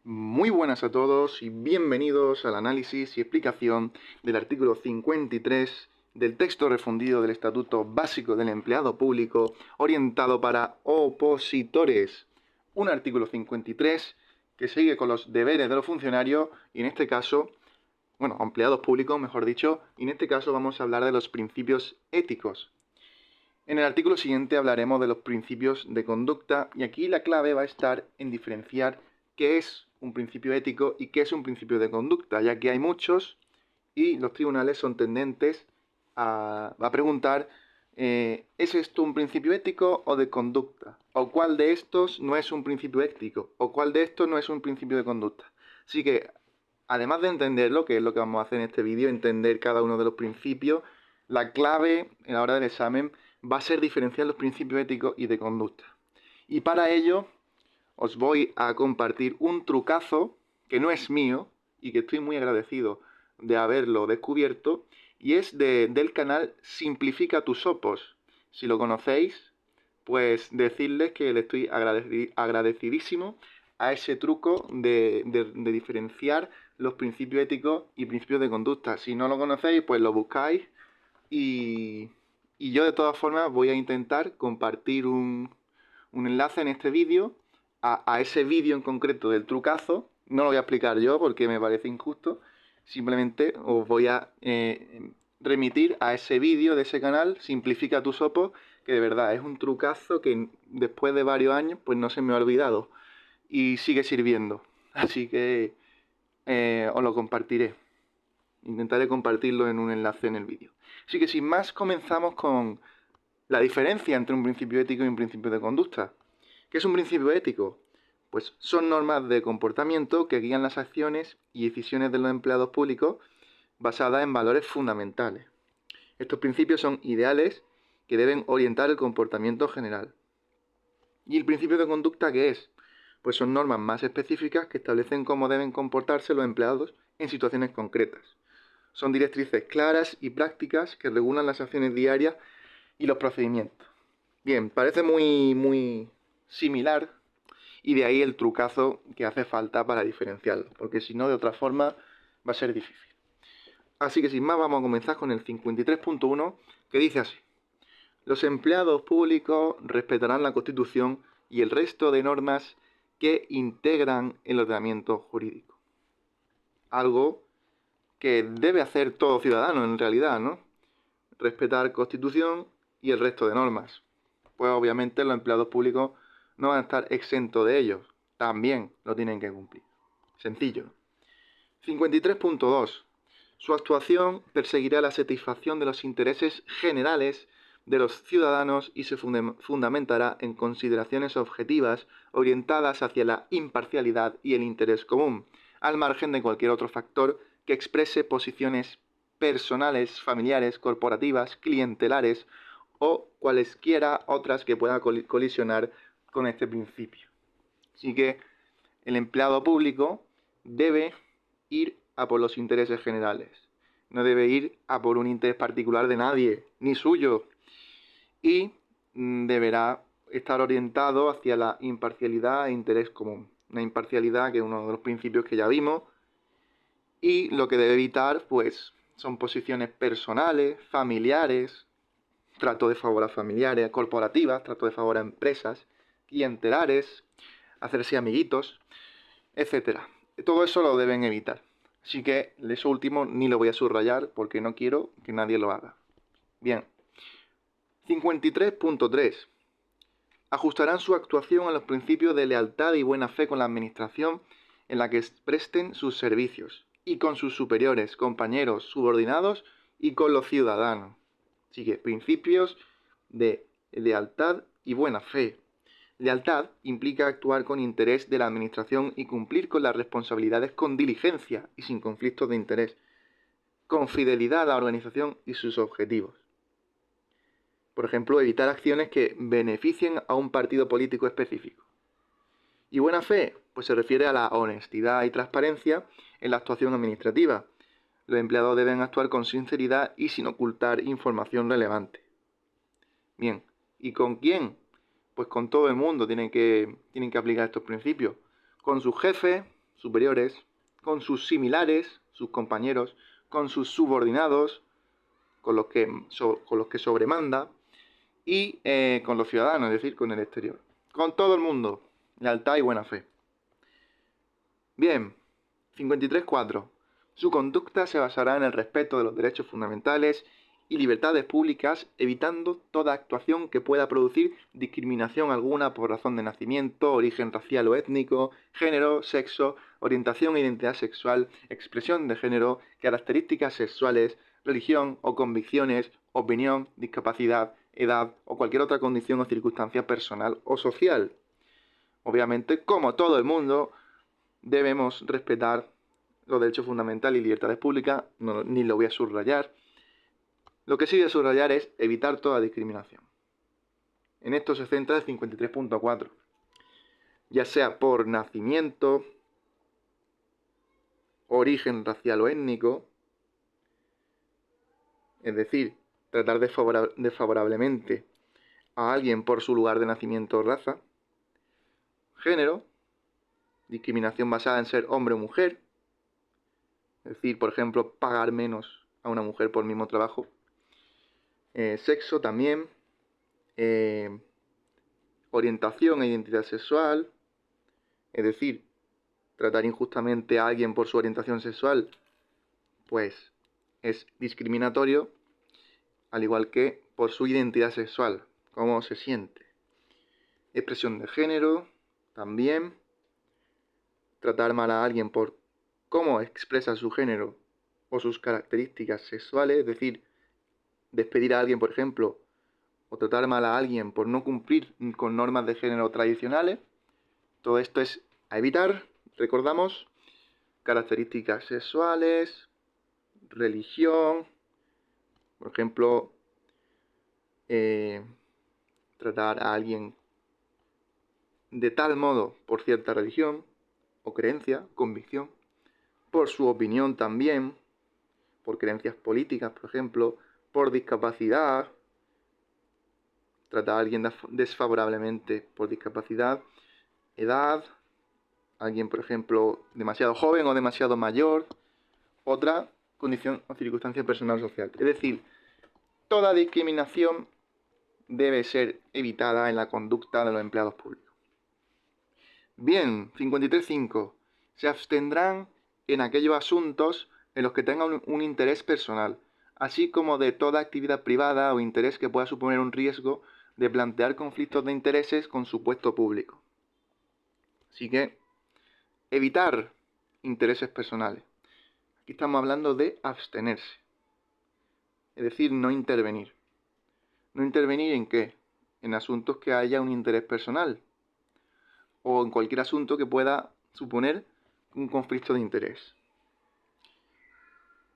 Muy buenas a todos y bienvenidos al análisis y explicación del artículo 53 del texto refundido del Estatuto Básico del Empleado Público orientado para opositores. Un artículo 53 que sigue con los deberes de los funcionarios y en este caso, empleados públicos, mejor dicho, y en este caso vamos a hablar de los principios éticos. En el artículo siguiente hablaremos de los principios de conducta y aquí la clave va a estar en diferenciar qué es un principio ético y qué es un principio de conducta, ya que hay muchos y los tribunales son tendentes a preguntar ¿es esto un principio ético o de conducta? ¿O cuál de estos no es un principio ético? ¿O cuál de estos no es un principio de conducta? Así que, además de entenderlo, que es lo que vamos a hacer en este vídeo, entender cada uno de los principios, la clave en la hora del examen va a ser diferenciar los principios éticos y de conducta. Y para ello os voy a compartir un trucazo que no es mío y que estoy muy agradecido de haberlo descubierto y es del canal Simplifica tus Opos. Si lo conocéis, pues decirles que le estoy agradecidísimo a ese truco de diferenciar los principios éticos y principios de conducta. Si no lo conocéis, pues lo buscáis y yo de todas formas voy a intentar compartir un enlace en este vídeo a ese vídeo en concreto del trucazo. No lo voy a explicar yo porque me parece injusto. Simplemente os voy a remitir a ese vídeo de ese canal, Simplifica tus Opos, que de verdad es un trucazo que después de varios años pues no se me ha olvidado y sigue sirviendo. Así que os lo compartiré. Intentaré compartirlo en un enlace en el vídeo. Así que sin más comenzamos con la diferencia entre un principio ético y un principio de conducta. ¿Qué es un principio ético? Pues son normas de comportamiento que guían las acciones y decisiones de los empleados públicos basadas en valores fundamentales. Estos principios son ideales que deben orientar el comportamiento general. ¿Y el principio de conducta qué es? Pues son normas más específicas que establecen cómo deben comportarse los empleados en situaciones concretas. Son directrices claras y prácticas que regulan las acciones diarias y los procedimientos. Bien, parece muy similar y de ahí el trucazo que hace falta para diferenciarlo, porque si no, de otra forma va a ser difícil. Así que sin más vamos a comenzar con el 53.1 que dice así: los empleados públicos respetarán la Constitución y el resto de normas que integran el ordenamiento jurídico. Algo que debe hacer todo ciudadano en realidad, ¿no? Respetar Constitución y el resto de normas. Pues obviamente los empleados públicos no van a estar exentos de ellos. También lo tienen que cumplir. Sencillo. 53.2. Su actuación perseguirá la satisfacción de los intereses generales de los ciudadanos y se fundamentará en consideraciones objetivas orientadas hacia la imparcialidad y el interés común, al margen de cualquier otro factor que exprese posiciones personales, familiares, corporativas, clientelares o cualesquiera otras que puedan colisionar con este principio. Así que el empleado público debe ir a por los intereses generales. No debe ir a por un interés particular de nadie, ni suyo. Y deberá estar orientado hacia la imparcialidad e interés común. Una imparcialidad que es uno de los principios que ya vimos. Y lo que debe evitar, pues, son posiciones personales, familiares, trato de favor a familiares, corporativas, trato de favor a empresas, clientelares, hacerse amiguitos, etcétera. Todo eso lo deben evitar. Así que eso último ni lo voy a subrayar porque no quiero que nadie lo haga. Bien. 53.3. Ajustarán su actuación a los principios de lealtad y buena fe con la administración en la que presten sus servicios y con sus superiores, compañeros, subordinados y con los ciudadanos. Así que principios de lealtad y buena fe. Lealtad implica actuar con interés de la administración y cumplir con las responsabilidades con diligencia y sin conflictos de interés, con fidelidad a la organización y sus objetivos. Por ejemplo, evitar acciones que beneficien a un partido político específico. Y buena fe, pues se refiere a la honestidad y transparencia en la actuación administrativa. Los empleados deben actuar con sinceridad y sin ocultar información relevante. Bien, ¿y con quién? Pues con todo el mundo tienen que aplicar estos principios. Con sus jefes, superiores, con sus similares, sus compañeros, con sus subordinados, con los que sobremanda, y con los ciudadanos, es decir, con el exterior. Con todo el mundo, lealtad y buena fe. Bien, 53.4. Su conducta se basará en el respeto de los derechos fundamentales y libertades públicas, evitando toda actuación que pueda producir discriminación alguna por razón de nacimiento, origen racial o étnico, género, sexo, orientación e identidad sexual, expresión de género, características sexuales, religión o convicciones, opinión, discapacidad, edad o cualquier otra condición o circunstancia personal o social. Obviamente, como todo el mundo, debemos respetar los derechos fundamentales y libertades públicas, ni lo voy a subrayar. Lo que sí voy a subrayar es evitar toda discriminación. En esto se centra el 53.4, ya sea por nacimiento, origen racial o étnico, es decir, tratar desfavorablemente a alguien por su lugar de nacimiento o raza, género, discriminación basada en ser hombre o mujer, es decir, por ejemplo, pagar menos a una mujer por el mismo trabajo, sexo también, orientación e identidad sexual, es decir, tratar injustamente a alguien por su orientación sexual, pues es discriminatorio, al igual que por su identidad sexual, cómo se siente. Expresión de género, también. Tratar mal a alguien por cómo expresa su género o sus características sexuales, es decir, despedir a alguien, por ejemplo, o tratar mal a alguien por no cumplir con normas de género tradicionales. Todo esto es a evitar, recordamos, características sexuales, religión, por ejemplo, tratar a alguien de tal modo por cierta religión o creencia, convicción, por su opinión también, por creencias políticas, por ejemplo, por discapacidad, tratar a alguien desfavorablemente por discapacidad, edad, alguien, por ejemplo, demasiado joven o demasiado mayor, otra condición o circunstancia personal o social. Es decir, toda discriminación debe ser evitada en la conducta de los empleados públicos. Bien, 53.5. Se abstendrán en aquellos asuntos en los que tengan un interés personal, así como de toda actividad privada o interés que pueda suponer un riesgo de plantear conflictos de intereses con su puesto público. Así que, evitar intereses personales. Aquí estamos hablando de abstenerse, es decir, no intervenir. ¿No intervenir en qué? En asuntos que haya un interés personal o en cualquier asunto que pueda suponer un conflicto de interés.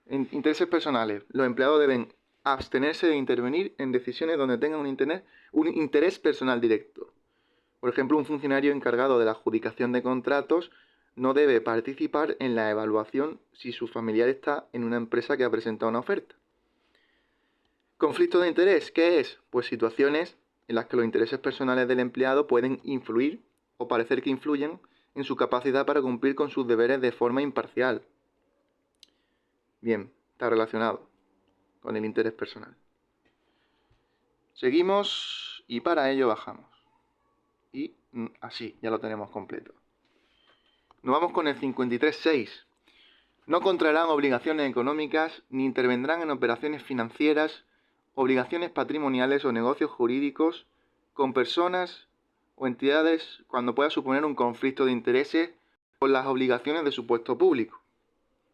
En intereses personales, los empleados deben abstenerse de intervenir en decisiones donde tengan un interés personal directo. Por ejemplo, un funcionario encargado de la adjudicación de contratos no debe participar en la evaluación si su familiar está en una empresa que ha presentado una oferta. ¿Conflicto de interés? ¿Qué es? Pues situaciones en las que los intereses personales del empleado pueden influir o parecer que influyen en su capacidad para cumplir con sus deberes de forma imparcial. Bien, está relacionado con el interés personal. Seguimos y para ello bajamos. Y así, ya lo tenemos completo. Nos vamos con el 53.6. No contraerán obligaciones económicas ni intervendrán en operaciones financieras, obligaciones patrimoniales o negocios jurídicos con personas o entidades cuando pueda suponer un conflicto de intereses con las obligaciones de su puesto público.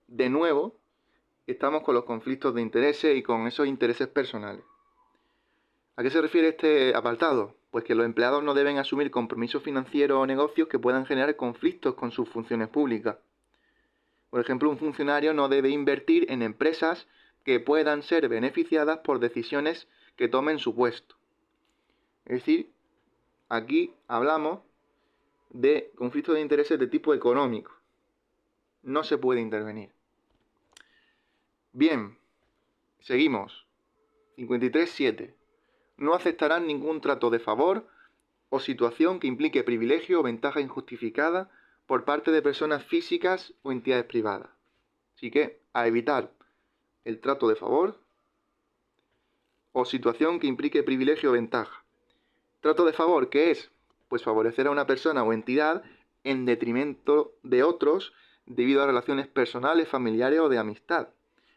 De nuevo, estamos con los conflictos de intereses y con esos intereses personales. ¿A qué se refiere este apartado? Pues que los empleados no deben asumir compromisos financieros o negocios que puedan generar conflictos con sus funciones públicas. Por ejemplo, un funcionario no debe invertir en empresas que puedan ser beneficiadas por decisiones que tome en su puesto. Es decir, aquí hablamos de conflictos de intereses de tipo económico. No se puede intervenir. Bien, seguimos. 53.7. No aceptarán ningún trato de favor o situación que implique privilegio o ventaja injustificada por parte de personas físicas o entidades privadas. Así que a evitar el trato de favor o situación que implique privilegio o ventaja. Trato de favor, ¿qué es? Pues favorecer a una persona o entidad en detrimento de otros debido a relaciones personales, familiares o de amistad.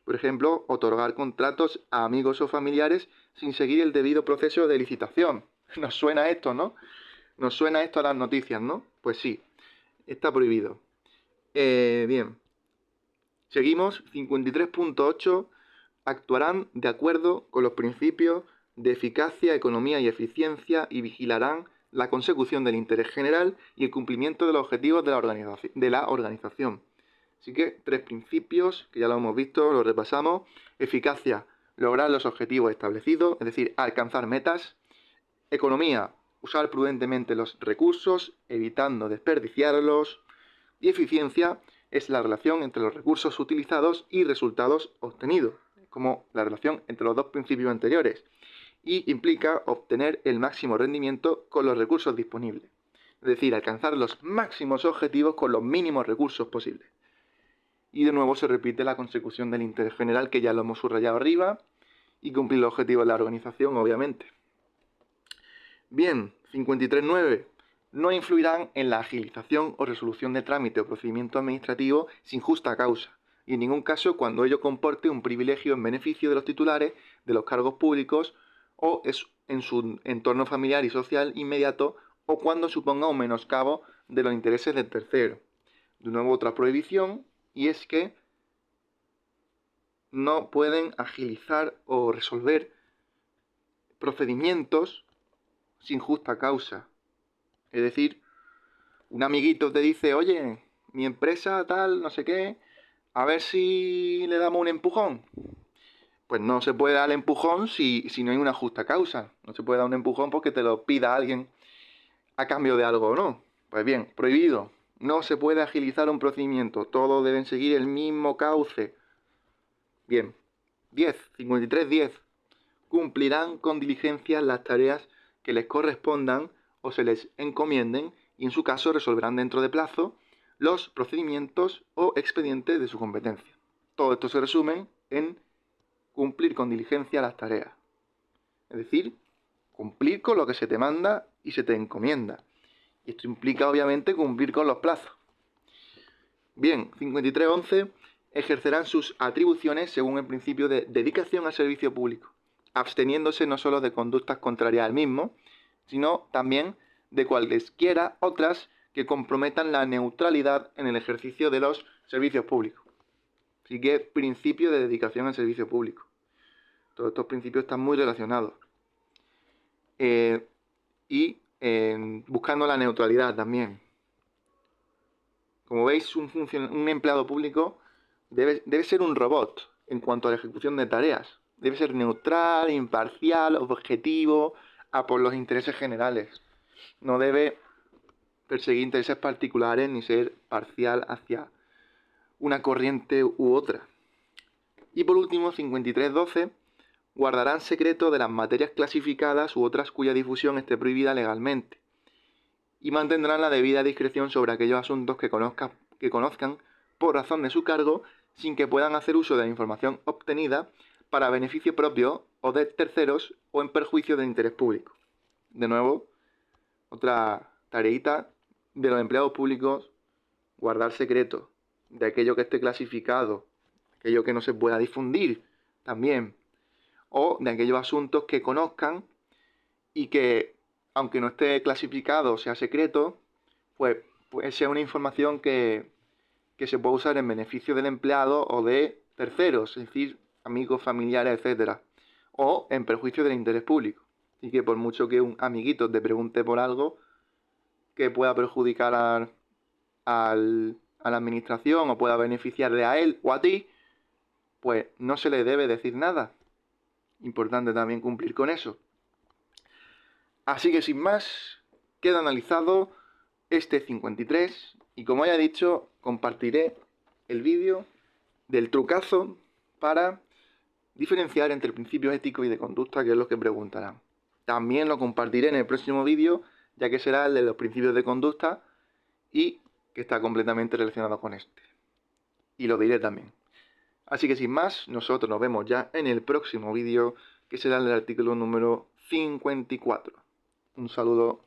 Por ejemplo, otorgar contratos a amigos o familiares sin seguir el debido proceso de licitación. Nos suena esto, ¿no? Nos suena esto a las noticias, ¿no? Pues sí, está prohibido. Bien. Seguimos, 53.8. Actuarán de acuerdo con los principios de eficacia, economía y eficiencia y vigilarán la consecución del interés general y el cumplimiento de los objetivos de la organización. Así que 3 principios, que ya lo hemos visto, los repasamos. Eficacia, lograr los objetivos establecidos, es decir, alcanzar metas. Economía, usar prudentemente los recursos, evitando desperdiciarlos. Y eficiencia es la relación entre los recursos utilizados y resultados obtenidos, como la relación entre los dos principios anteriores, y implica obtener el máximo rendimiento con los recursos disponibles, es decir, alcanzar los máximos objetivos con los mínimos recursos posibles. Y de nuevo se repite la consecución del interés general, que ya lo hemos subrayado arriba, y cumplir los objetivos de la organización, obviamente. Bien, 53.9. No influirán en la agilización o resolución de trámite o procedimiento administrativo sin justa causa, y en ningún caso cuando ello comporte un privilegio en beneficio de los titulares de los cargos públicos o en su entorno familiar y social inmediato, o cuando suponga un menoscabo de los intereses del tercero. De nuevo, otra prohibición, y es que no pueden agilizar o resolver procedimientos sin justa causa. Es decir, un amiguito te dice, oye, mi empresa tal, no sé qué, a ver si le damos un empujón. Pues no se puede dar el empujón si no hay una justa causa. No se puede dar un empujón porque te lo pida alguien a cambio de algo o no. Pues bien, prohibido. No se puede agilizar un procedimiento. Todos deben seguir el mismo cauce. Bien. 53.10. Cumplirán con diligencia las tareas que les correspondan o se les encomienden y en su caso resolverán dentro de plazo los procedimientos o expedientes de su competencia. Todo esto se resume en cumplir con diligencia las tareas. Es decir, cumplir con lo que se te manda y se te encomienda. Y esto implica obviamente cumplir con los plazos. Bien, 53.11. Ejercerán sus atribuciones según el principio de dedicación al servicio público, absteniéndose no solo de conductas contrarias al mismo, sino también de cualesquiera otras que comprometan la neutralidad en el ejercicio de los servicios públicos. Así que principio de dedicación al servicio público. Todos estos principios están muy relacionados. Buscando la neutralidad también. Como veis, un empleado público debe ser un robot en cuanto a la ejecución de tareas. Debe ser neutral, imparcial, objetivo, a por los intereses generales. No debe perseguir intereses particulares ni ser parcial hacia una corriente u otra. Y por último, 53.12. Guardarán secreto de las materias clasificadas u otras cuya difusión esté prohibida legalmente. Y mantendrán la debida discreción sobre aquellos asuntos que conozcan por razón de su cargo, sin que puedan hacer uso de la información obtenida para beneficio propio o de terceros o en perjuicio del interés público. De nuevo, otra tareita de los empleados públicos: guardar secreto de aquello que esté clasificado, aquello que no se pueda difundir también, o de aquellos asuntos que conozcan y que, aunque no esté clasificado o sea secreto, pues sea una información que se puede usar en beneficio del empleado o de terceros, es decir, amigos, familiares, etcétera, o en perjuicio del interés público. Y que por mucho que un amiguito te pregunte por algo que pueda perjudicar a la administración o pueda beneficiarle a él o a ti, pues no se le debe decir nada. Importante también cumplir con eso. Así que sin más, queda analizado este 53 y, como ya he dicho, compartiré el vídeo del trucazo para diferenciar entre principios éticos y de conducta, que es lo que preguntarán. También lo compartiré en el próximo vídeo, ya que será el de los principios de conducta, y que está completamente relacionado con este. Y lo diré también. Así que sin más, nosotros nos vemos ya en el próximo vídeo, que será el artículo número 54. Un saludo.